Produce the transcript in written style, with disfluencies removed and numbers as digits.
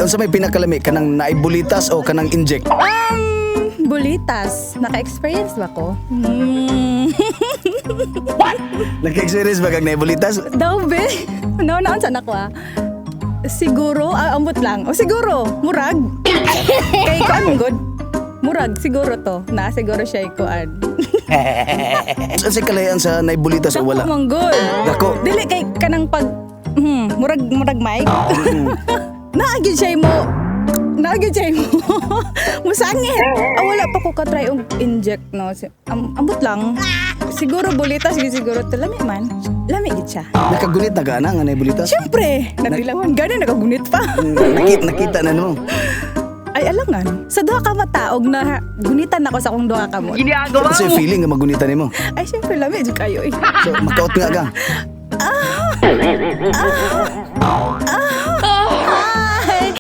Unsa may pinakalami kanang naibulitas o kanang inject? Bulitas. Naka-experience ba ko? Nagka-experience ba kag naibulitas? Daw be. Naon saan ako Siguro, ambot lang. O siguro, murag. Kay kuan good. Murag, siguro to. Siguro siya ikuan. Saan si kalayan sa naibulitas o wala? Dako manggod. Dako. Dili kay kanang pag murag mic. Naagid siya mo. Musangit. Wala pa ko ka-try og inject no. Ambot lang. Siguro bulitas siguro to lami man. Lami gid siya. Nakagunit na gana nga naibulitas? Siyempre, nagdilawan gani nakagunit pa. Nakita na no. Ay alangan. Sa duha ka mataog na gunitan ako sa akong duha ka mo. Kasi feeling nga magunitan nimo. Ay siyempre lami jud kayo eh. So makaot nga ka.